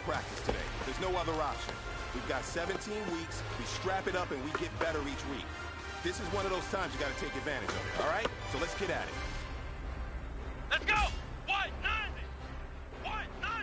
practice today. There's no other option. We've got 17 weeks, we strap it up and we get better each week. This is one of those times you got to take advantage of it, all right? So let's get at it. Let's go! White 90! White 90!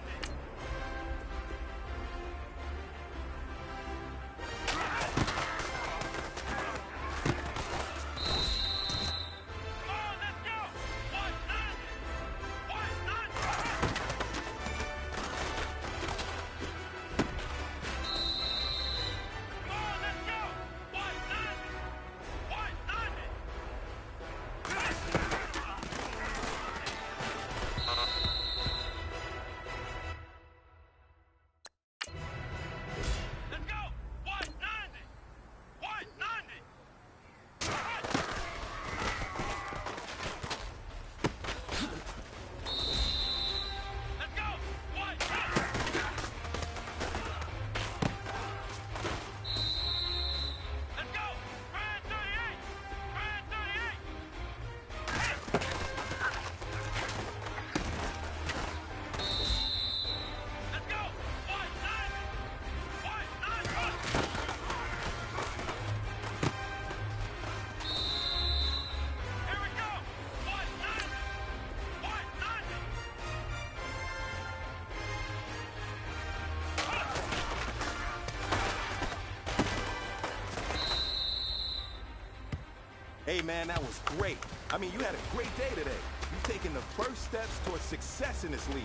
Hey, man, that was great. I mean, you had a great day today. You've taken the first steps towards success in this league.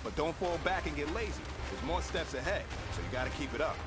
But don't fall back and get lazy. There's more steps ahead, so you got to keep it up.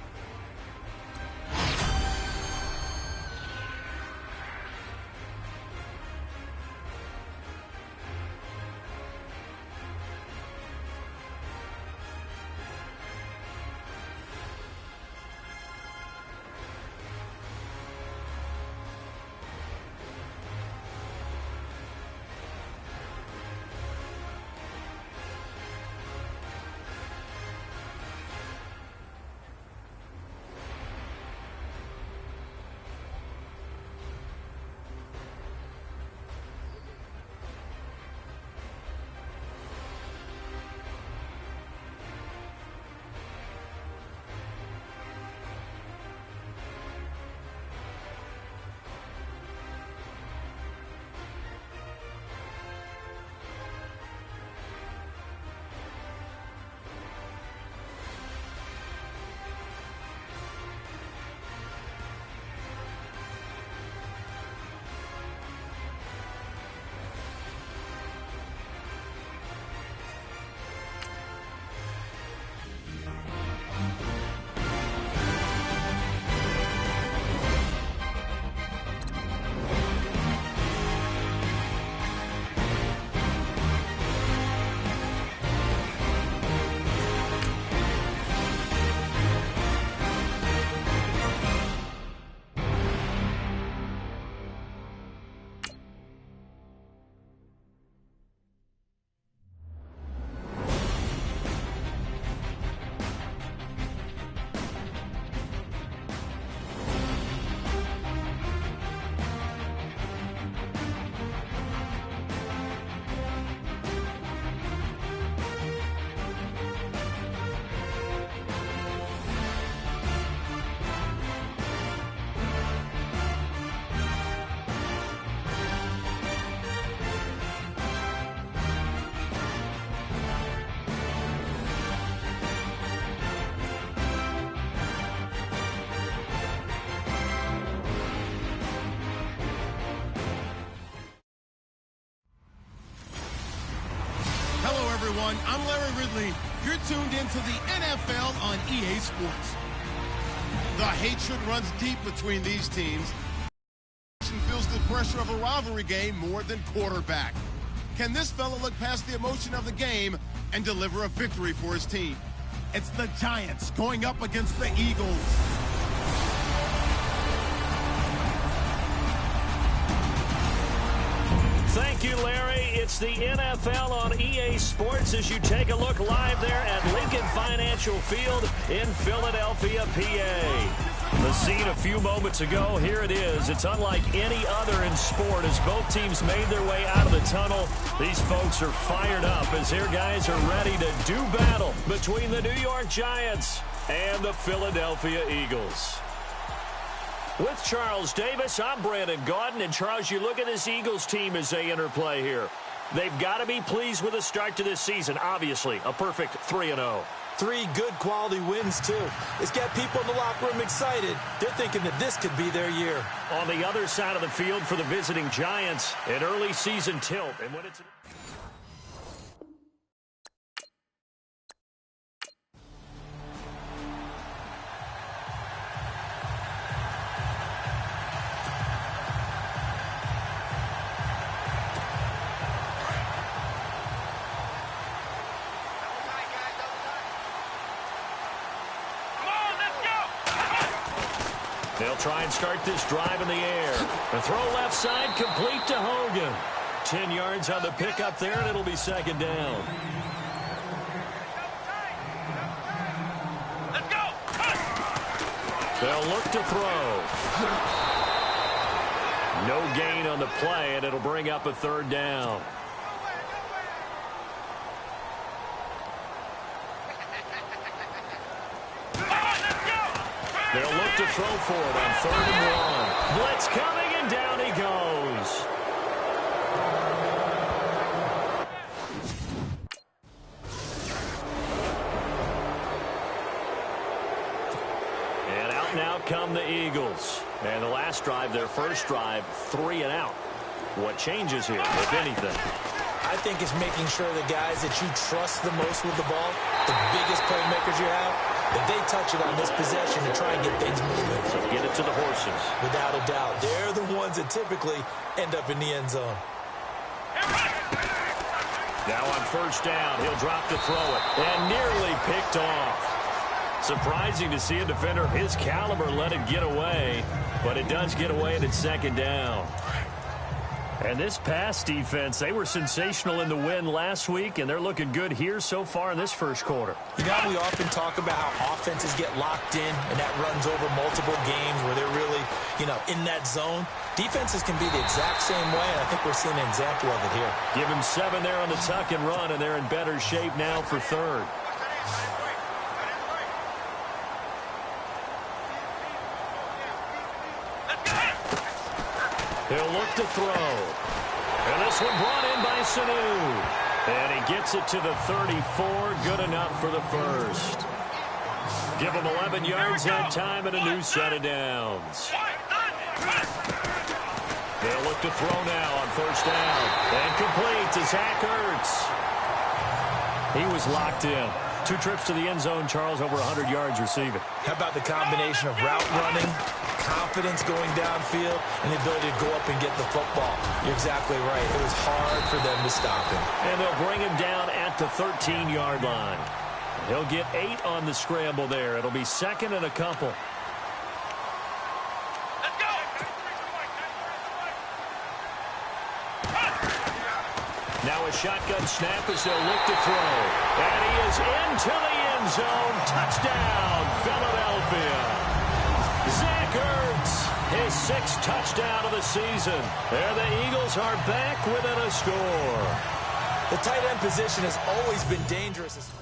I'm Larry Ridley. You're tuned into the NFL on EA Sports. The hatred runs deep between these teams. Feels the pressure of a rivalry game more than quarterback. Can this fella look past the emotion of the game and deliver a victory for his team? It's the Giants going up against the Eagles. Thank you, Larry. It's the NFL on EA Sports as you take a look live there at Lincoln Financial Field in Philadelphia, PA. The scene a few moments ago, here it is. It's unlike any other in sport as both teams made their way out of the tunnel. These folks are fired up as their guys are ready to do battle between the New York Giants and the Philadelphia Eagles. With Charles Davis, I'm Brandon Gaudin. And, Charles, you look at this Eagles team as they interplay here. They've got to be pleased with the start to this season. Obviously, a perfect 3-0. 3 good quality wins, too. It's got people in the locker room excited. They're thinking that this could be their year. On the other side of the field for the visiting Giants, an early season tilt. And when it's... They'll try and start this drive in the air. The throw left side complete to Hogan. 10 yards on the pickup there, and it'll be second down. Let's go! They'll look to throw. No gain on the play, and it'll bring up a third down. They'll look to throw for it on 3rd and 1. Blitz coming, and down he goes. And out now come the Eagles. And the last drive, their first drive, 3 and out. What changes here, if anything? I think it's making sure the guys that you trust the most with the ball, the biggest playmakers you have, that they touch it on this possession to try and get things moving. So get it to the horses. Without a doubt. They're the ones that typically end up in the end zone. Now on first down, he'll drop to throw it. And nearly picked off. Surprising to see a defender of his caliber let it get away. But it does get away, and it's second down. And this pass defense, they were sensational in the win last week, and they're looking good here so far in this first quarter. You know, we often talk about how offenses get locked in, and that runs over multiple games where they're really, in that zone. Defenses can be the exact same way, and I think we're seeing an example of it here. Give him 7 there on the tuck and run, and they're in better shape now for third. He'll look to throw. And this one brought in by Sanu. And he gets it to the 34. Good enough for the first. Give him 11 yards that time and a new set of downs. They'll look to throw now on first down. And complete to Zach Ertz. He was locked in. 2 trips to the end zone, Charles, over 100 yards receiving. How about the combination of route running, confidence going downfield, and the ability to go up and get the football? You're exactly right. It was hard for them to stop him. And they'll bring him down at the 13-yard line. He'll get 8 on the scramble there. It'll be second and a couple. Let's go! Now a shotgun snap as they'll look to throw. And he is into the end zone. Touchdown, Philadelphia. Zach Ertz, his 6th touchdown of the season. And the Eagles are back within a score. The tight end position has always been dangerous.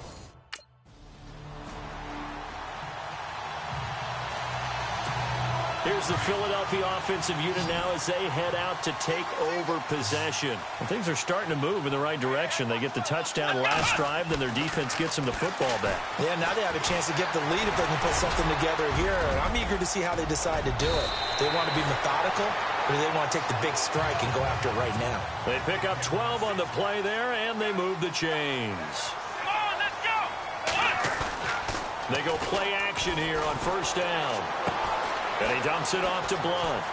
Here's the Philadelphia offensive unit now as they head out to take over possession. Well, things are starting to move in the right direction. They get the touchdown last drive, then their defense gets them the football back. Yeah, now they have a chance to get the lead if they can put something together here. I'm eager to see how they decide to do it. They want to be methodical, or do they want to take the big strike and go after it right now? They pick up 12 on the play there, and they move the chains. Come on, let's go! They go play action here on first down. And he dumps it off to Blunt.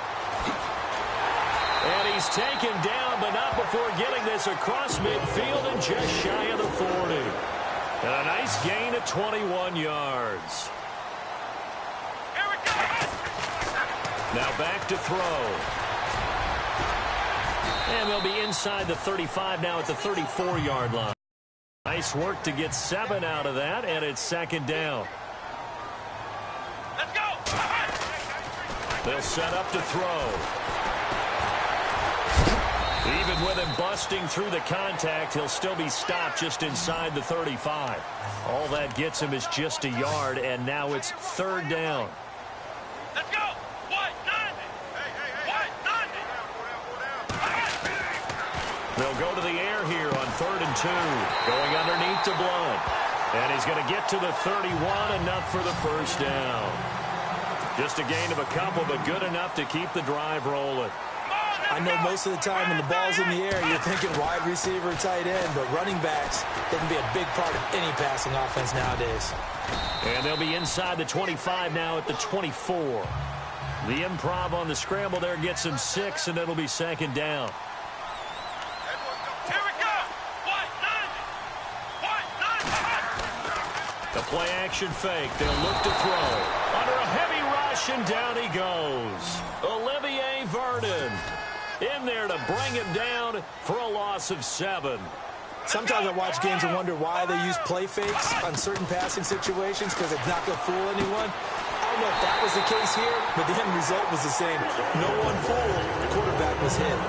And he's taken down, but not before getting this across midfield and just shy of the 40. And a nice gain of 21 yards. Here we go! Now back to throw. And they'll be inside the 35 now at the 34-yard line. Nice work to get 7 out of that, and it's second down. Let's go. They'll set up to throw. Even with him busting through the contact, he'll still be stopped just inside the 35. All that gets him is just a yard, and now it's third down. Let's go. White 90. White 90. They'll go to the air here on 3rd and 2. Going underneath to Blunt. And he's going to get to the 31, enough for the first down. Just a gain of a couple, but good enough to keep the drive rolling. I know most of the time when the ball's in the air, you're thinking wide receiver, tight end, but running backs, they can be a big part of any passing offense nowadays. And they'll be inside the 25 now at the 24. The improv on the scramble there gets him 6, and it'll be second down. Here we go. White 90. White 90. The play action fake. They'll look to throw. Under a heavy rush, and down he goes. Olivier Vernon in there to bring him down for a loss of 7. Sometimes I watch games and wonder why they use play fakes on certain passing situations, because it's not going to fool anyone. I don't know if that was the case here, but the end result was the same. No one fooled. The quarterback was hit.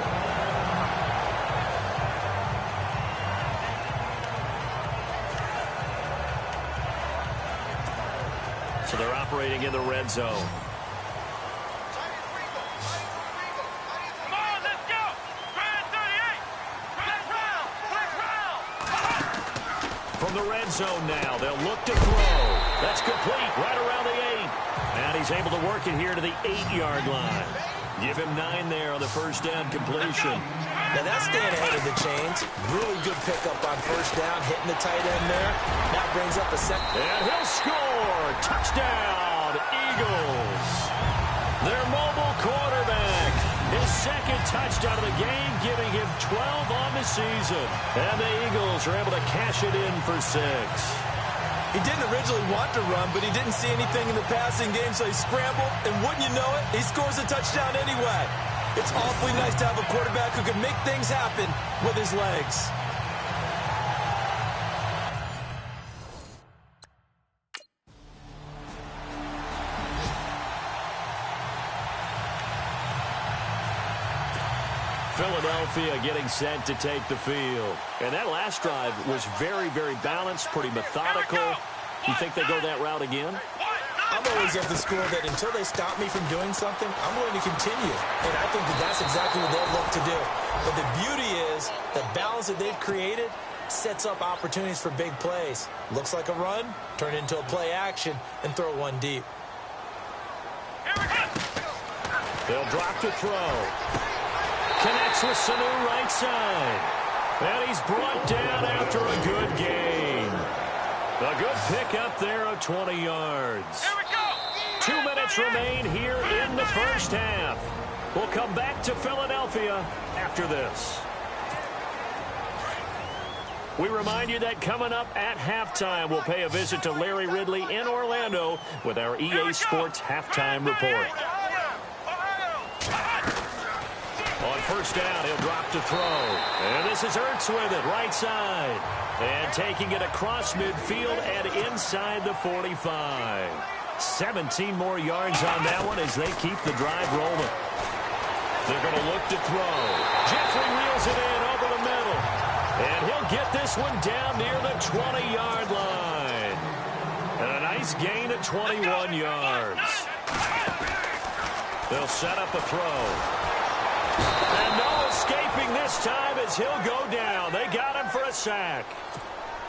So they're operating in the red zone. Come on, let's go. Grand 38. Let's round. Let's round. From the red zone now, they'll look to throw. That's complete right around the 8. And he's able to work it here to the 8-yard line. Give him 9 there on the first down completion. Now that's staying ahead of the chains. Really good pickup on first down, hitting the tight end there. Now brings up a second. And he'll score. Touchdown, Eagles. Their mobile quarterback. His second touchdown of the game, giving him 12 on the season. And the Eagles are able to cash it in for 6. He didn't originally want to run, but he didn't see anything in the passing game, so he scrambled, and wouldn't you know it, he scores a touchdown anyway. It's awfully nice to have a quarterback who can make things happen with his legs. Philadelphia getting set to take the field. And that last drive was very, very balanced, pretty methodical. You think they go that route again? I'm always of the school that until they stop me from doing something, I'm going to continue. And I think that that's exactly what they'll look to do. But the beauty is the balance that they've created sets up opportunities for big plays. Looks like a run, turn into a play action, and throw one deep. They'll drop to throw. Connects with Sanu right side. And he's brought down after a good gain. A good pickup there of 20 yards. Here we go. 2 minutes remain here in the first half. We'll come back to Philadelphia after this. We remind you that coming up at halftime, we'll pay a visit to Larry Ridley in Orlando with our EA Sports Halftime Report. On first down, he'll drop to throw. And this is Ertz with it, right side. And taking it across midfield and inside the 45. 17 more yards on that one as they keep the drive rolling. They're going to look to throw. Jeffrey reels it in over the middle. And he'll get this one down near the 20-yard line. And a nice gain of 21 yards. They'll set up a throw. And no escaping this time as he'll go down. They got him for a sack.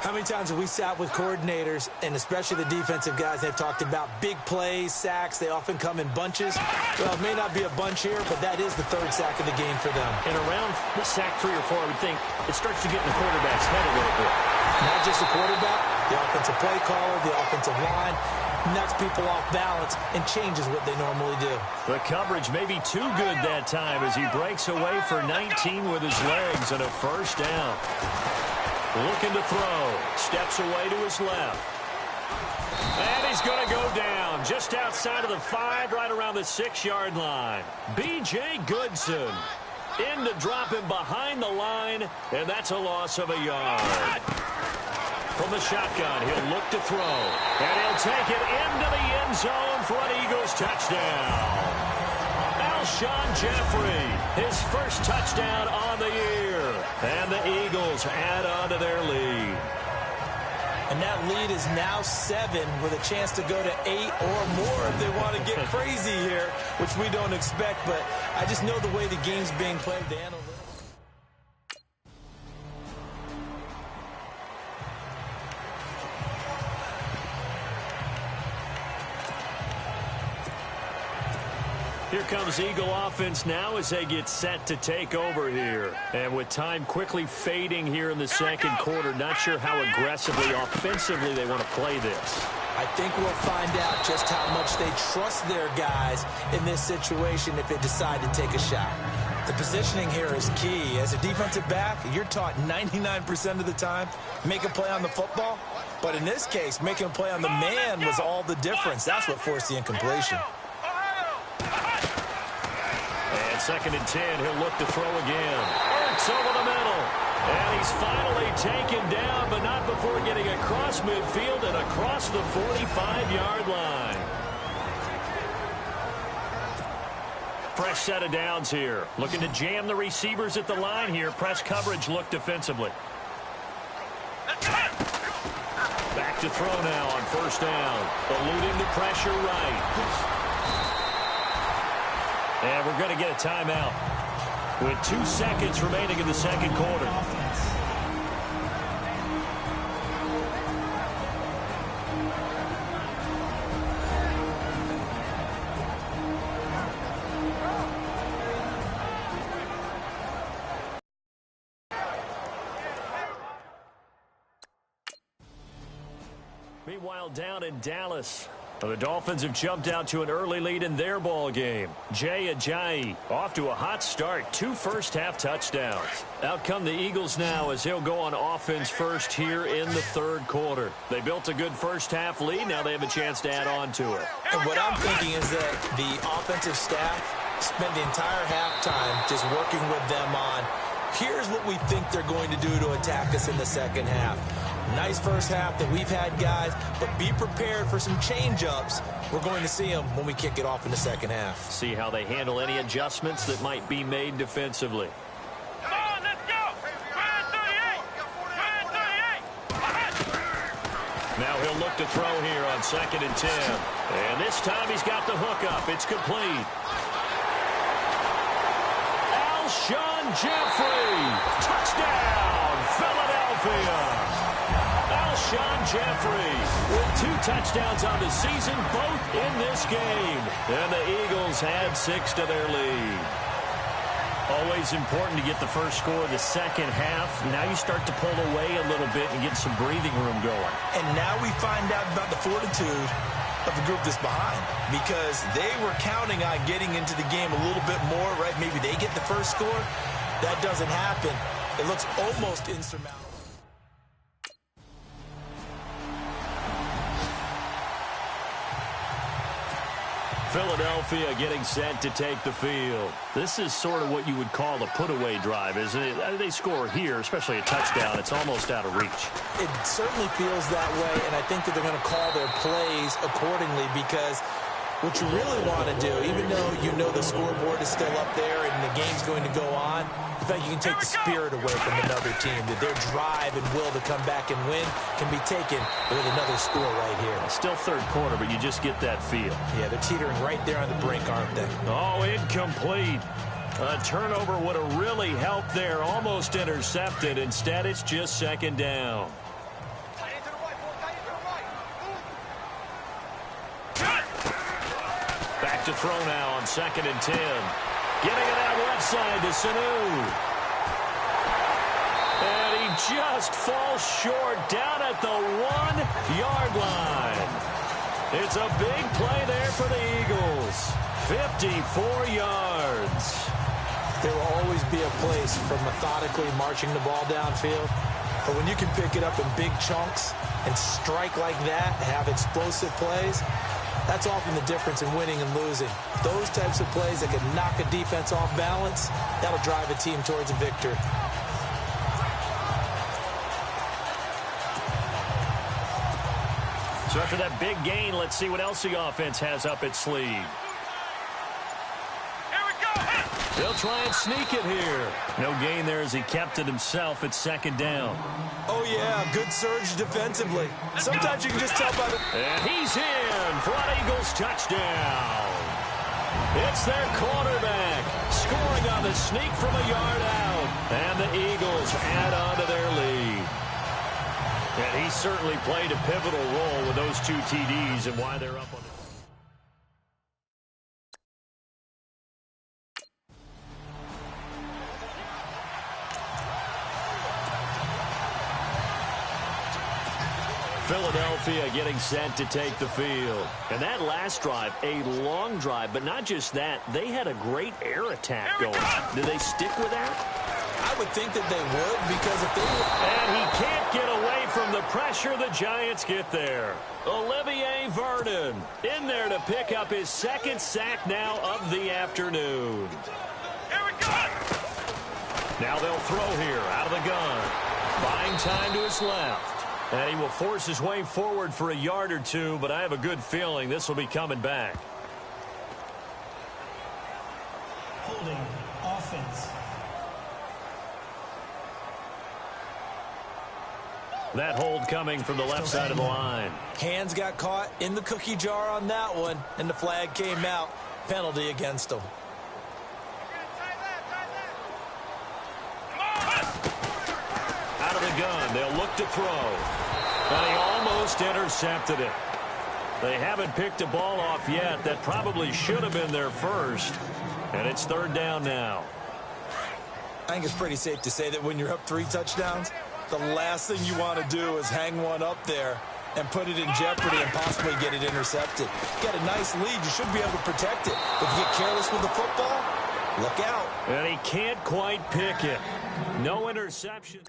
How many times have we sat with coordinators, and especially the defensive guys, they've talked about big plays, sacks. They often come in bunches. Well, it may not be a bunch here, but that is the third sack of the game for them. And around the sack 3 or 4, I would think it starts to get in the quarterback's head a little bit. Not just the quarterback, the offensive play caller, the offensive line. Knocks people off balance and changes what they normally do. The coverage may be too good that time as he breaks away for 19 with his legs and a first down. Looking to throw. Steps away to his left. And he's going to go down just outside of the 5, right around the 6-yard line. B.J. Goodson. In to drop him behind the line, and that's a loss of a yard. From the shotgun, he'll look to throw, and he'll take it into the end zone for an Eagles touchdown. Alshon Jeffrey, his first touchdown on the year, and the Eagles add on to their lead. And that lead is now 7 with a chance to go to 8 or more if they want to get crazy here, which we don't expect. But I just know the way the game's being played, the analytics. Here comes Eagle offense now as they get set to take over here. And with time quickly fading here in the second quarter, not sure how aggressively, offensively they want to play this. I think we'll find out just how much they trust their guys in this situation if they decide to take a shot. The positioning here is key. As a defensive back, you're taught 99% of the time, make a play on the football. But in this case, making a play on the man was all the difference. That's what forced the incompletion. And 2nd and 10, he'll look to throw again. Ertz over the middle. And he's finally taken down, but not before getting across midfield and across the 45-yard line. Fresh set of downs here. Looking to jam the receivers at the line here. Press coverage look defensively. Back to throw now on 1st down. Eluding the pressure right. And we're going to get a timeout with 2 seconds remaining in the second quarter. Meanwhile, down in Dallas, the Dolphins have jumped out to an early lead in their ball game. Jay Ajayi off to a hot start. 2 first-half touchdowns. Out come the Eagles now as they'll go on offense first here in the 3rd quarter. They built a good first-half lead. Now they have a chance to add on to it. And what I'm thinking is that the offensive staff spent the entire halftime just working with them on, here's what we think they're going to do to attack us in the second half. Nice first half that we've had, guys, but be prepared for some change-ups. We're going to see them when we kick it off in the second half. See how they handle any adjustments that might be made defensively. Come on, let's go! Ryan 38! Ryan 38! Now he'll look to throw here on 2nd and 10. And this time he's got the hook up. It's complete. Alshon Jeffrey. Touchdown, Philadelphia. Alshon Jeffrey with 2 touchdowns on the season, both in this game. And the Eagles add 6 to their lead. Always important to get the first score of the second half. Now you start to pull away a little bit and get some breathing room going. And now we find out about the fortitude of the group that's behind, because they were counting on getting into the game a little bit more, right? Maybe they get the first score. That doesn't happen. It looks almost insurmountable. Philadelphia getting set to take the field. This is sort of what you would call a put-away drive, isn't it? They score here, especially a touchdown. It's almost out of reach. It certainly feels that way, and I think that they're going to call their plays accordingly, because what you really want to do, even though you know the scoreboard is still up there and the game's going to go on, in fact, you can take the spirit away from another team, that their drive and will to come back and win can be taken with another score right here. Still 3rd quarter, but you just get that feel. Yeah, they're teetering right there on the brink, aren't they? Oh, incomplete. A turnover would have really helped there. Almost intercepted. Instead, it's just 2nd down. Back to throw now on 2nd and 10. Getting it out left side to Sanu. And he just falls short down at the 1-yard line. It's a big play there for the Eagles. 54 yards. There will always be a place for methodically marching the ball downfield. But when you can pick it up in big chunks and strike like that, have explosive plays, That's often the difference in winning and losing. Those types of plays that can knock a defense off balance, that'll drive a team towards a victory. So after that big gain, let's see what else the offense has up its sleeve. Here we go. They'll try and sneak it here. No gain there as he kept it himself at second down. Oh, yeah, good surge defensively. Sometimes you can just tell by the... And he's in for an Eagles touchdown. It's their quarterback scoring on the sneak from a yard out. And the Eagles add on to their lead. And he certainly played a pivotal role with those 2 TDs and why they're up on it. Philadelphia getting set to take the field. And that last drive, a long drive, but not just that, they had a great air attack going. Do they stick with that? I would think that they would, because if they were... And he can't get away from the pressure the Giants get there. Olivier Vernon in there to pick up his second sack now of the afternoon. Here we go. Now they'll throw here out of the gun. Buying time to his left. And he will force his way forward for a yard or two, but I have a good feeling this will be coming back. Holding offense. That hold coming from the left side of the line. Hands got caught in the cookie jar on that one, and the flag came out. Penalty against them. Out of the gun, they'll look to throw. And he almost intercepted it. They haven't picked a ball off yet. That probably should have been their first. And it's third down now. I think it's pretty safe to say that when you're up 3 touchdowns, the last thing you want to do is hang one up there and put it in jeopardy and possibly get it intercepted. Get a nice lead, you should be able to protect it. But if you get careless with the football, look out. And he can't quite pick it. No interception.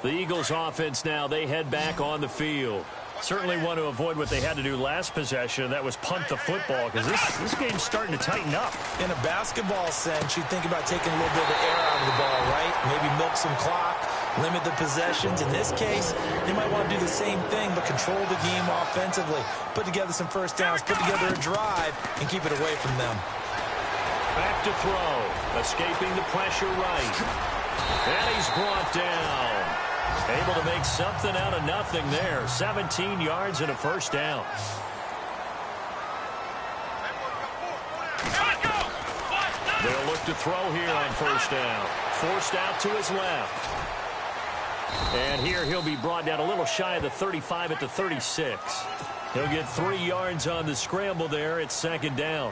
The Eagles offense now, they head back on the field. Certainly want to avoid what they had to do last possession, and that was punt the football, because this game's starting to tighten up. In a basketball sense, you think about taking a little bit of the air out of the ball, right? Maybe milk some clock, limit the possessions. In this case, they might want to do the same thing, but control the game offensively. Put together some first downs, put together a drive, and keep it away from them. Back to throw, escaping the pressure right. And he's brought down. Able to make something out of nothing there. 17 yards and a first down. They'll look to throw here on first down. Forced out to his left. And here he'll be brought down a little shy of the 35 at the 36. He'll get 3 yards on the scramble there. It's second down.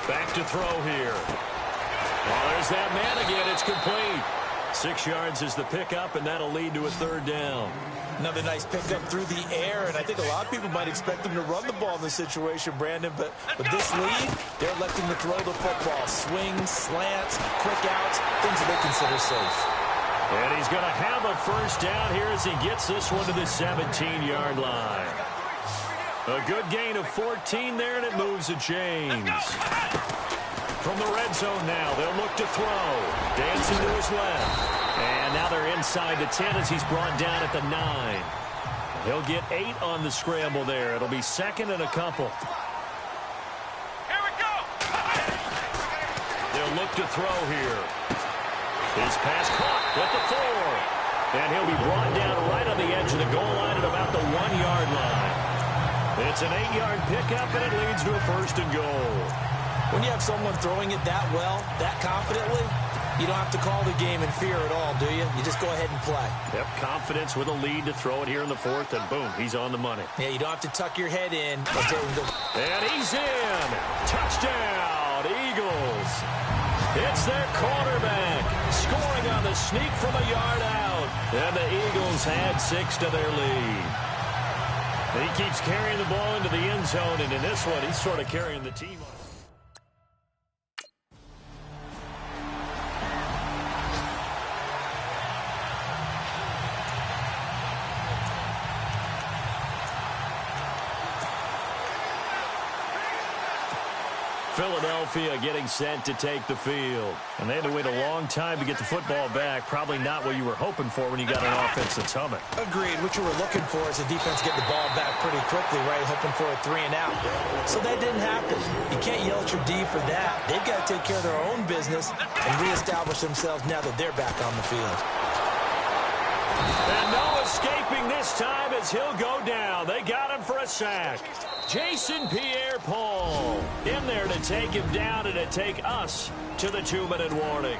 Back to throw here. Well, there's that man again. It's complete. 6 yards is the pickup, and that'll lead to a third down. Another nice pickup through the air, and I think a lot of people might expect them to run the ball in this situation, Brandon, but with this lead, they're electing to throw the football. Swings, slants, quick outs, things that they consider safe. And he's going to have a first down here as he gets this one to the 17-yard line. A good gain of 14 there, and it moves the chains. From the red zone now, they'll look to throw. Dancing to his left. And now they're inside the 10 as he's brought down at the 9. He'll get 8 on the scramble there. It'll be second and a couple. Here we go. They'll look to throw here. His pass caught at the 4. And he'll be brought down right on the edge of the goal line at about the 1-yard line. It's an 8-yard pickup, and it leads to a first and goal. When you have someone throwing it that well, that confidently, you don't have to call the game in fear at all, do you? You just go ahead and play. Yep, confidence with a lead to throw it here in the 4th, and boom, he's on the money. Yeah, you don't have to tuck your head in until we go. And he's in. Touchdown, Eagles. It's their quarterback scoring on the sneak from a yard out. And the Eagles add 6 to their lead. He keeps carrying the ball into the end zone, and in this one, he's sort of carrying the team. Philadelphia getting set to take the field. And they had to wait a long time to get the football back. Probably not what you were hoping for when you got an offense that's humming. Agreed. What you were looking for is the defense getting the ball back pretty quickly, right? Hoping for a 3 and out. So that didn't happen. You can't yell at your D for that. They've got to take care of their own business and reestablish themselves now that they're back on the field. And no escaping this time as he'll go down. They got him for a sack. Jason Pierre-Paul in there to take him down and to take us to the 2-minute warning.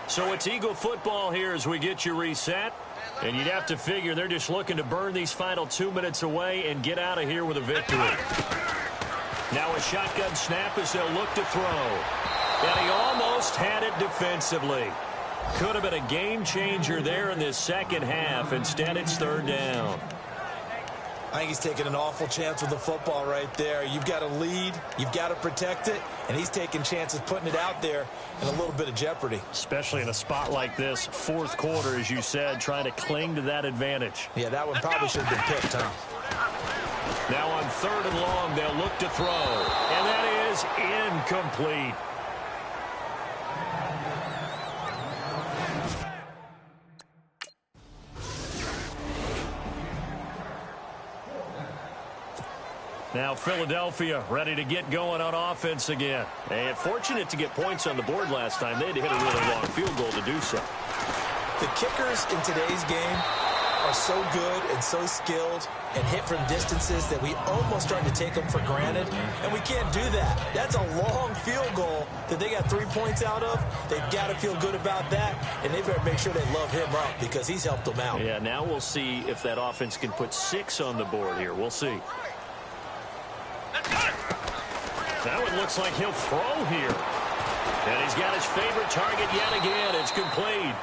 So it's Eagle football here as we get you reset. And you'd have to figure they're just looking to burn these final 2 minutes away and get out of here with a victory. Now a shotgun snap as they'll look to throw. And he almost had it defensively. Could have been a game changer there in this second half. Instead, it's 3rd down. I think he's taking an awful chance with the football right there. You've got to lead. You've got to protect it. And he's taking chances putting it out there in a little bit of jeopardy. Especially in a spot like this, 4th quarter, as you said, trying to cling to that advantage. Yeah, that one probably should have been picked, huh? Now on 3rd and long, they'll look to throw. And that is incomplete. Now Philadelphia ready to get going on offense again. And fortunate to get points on the board last time. They had to hit a really long field goal to do so. The kickers in today's game are so good and so skilled and hit from distances that we almost start to take them for granted. And we can't do that. That's a long field goal that they got 3 points out of. They've got to feel good about that. And they better make sure they love him up because he's helped them out. Yeah, now we'll see if that offense can put 6 on the board here. We'll see. That one looks like he'll throw here. And he's got his favorite target yet again. It's complete.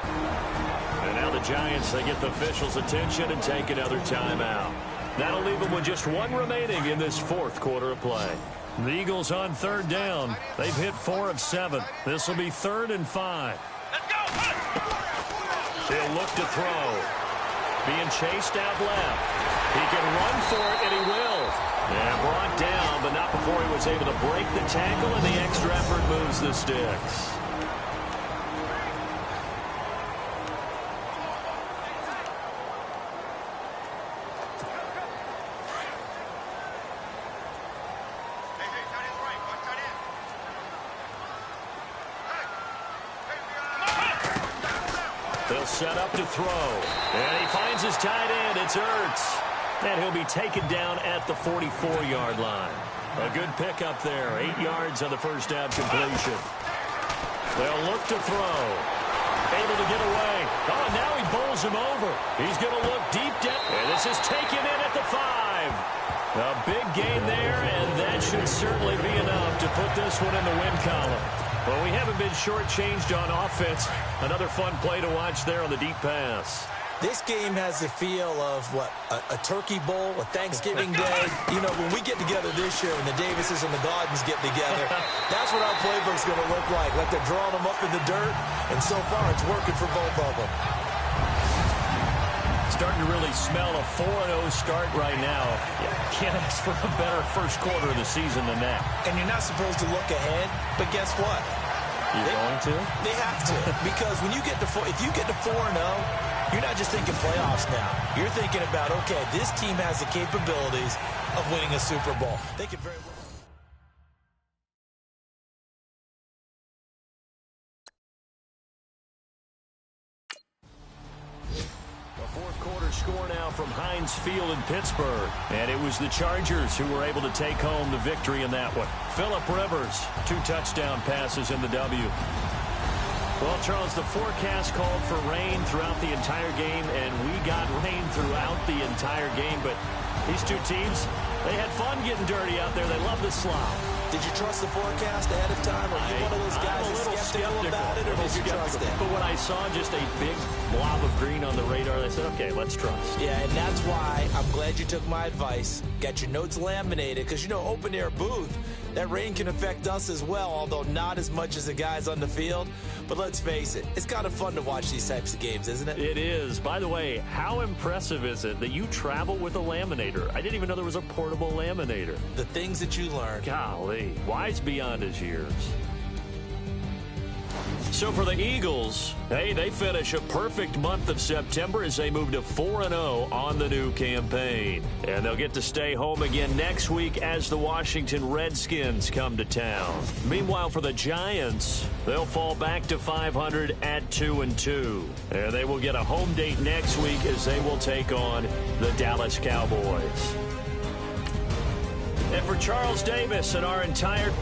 And now the Giants, they get the officials' attention and take another timeout. That'll leave them with just 1 remaining in this 4th quarter of play. The Eagles on 3rd down. They've hit 4 of 7. This will be 3rd and 5. They'll look to throw. Being chased out left. He can run for it, and he will. And brought down, but not before he was able to break the tackle, and the extra effort moves the sticks. They'll set up to throw. And he finds his tight end. It's Ertz. And he'll be taken down at the 44-yard line. A good pickup there. 8 yards on the first down completion. They'll look to throw. Able to get away. Oh, now he bowls him over. He's going to look deep down. And this is taken in at the 5. A big gain there, and that should certainly be enough to put this one in the win column. Well, we haven't been shortchanged on offense. Another fun play to watch there on the deep pass. This game has the feel of, what, a turkey bowl, a Thanksgiving day. You know, when we get together this year, when the Davises and the Gardens get together, that's what our playbook's going to look like they're drawing them up in the dirt, and so far it's working for both of them. Starting to really smell a 4-0 start right now. Can't ask for a better first quarter of the season than that. And you're not supposed to look ahead, but guess what? You're going to? They have to, because when you get to if you get to 4-0, you're not just thinking playoffs now. You're thinking about, okay, this team has the capabilities of winning a Super Bowl. They could very well. Fourth quarter score now from Heinz Field in Pittsburgh. And it was the Chargers who were able to take home the victory in that one. Phillip Rivers, 2 touchdown passes in the W. Well, Charles, the forecast called for rain throughout the entire game, and we got rain throughout the entire game. But these two teams, they had fun getting dirty out there. They love the slop. Did you trust the forecast ahead of time? Or are you one of those guys that's skeptical about it, or did you trust it? But when I saw just a big blob of green on the radar, I said, okay, let's trust. Yeah, and that's why I'm glad you took my advice. Got your notes laminated, because, you know, open-air booth, that rain can affect us as well, although not as much as the guys on the field. But let's face it, it's kind of fun to watch these types of games, isn't it? It is. By the way, how impressive is it that you travel with a laminator? I didn't even know there was a portable laminator. The things that you learn. Golly, wise beyond his years. So for the Eagles, hey, they finish a perfect month of September as they move to 4-0 on the new campaign. And they'll get to stay home again next week as the Washington Redskins come to town. Meanwhile, for the Giants, they'll fall back to 500 at 2-2. And they will get a home date next week as they will take on the Dallas Cowboys. And for Charles Davis and our entire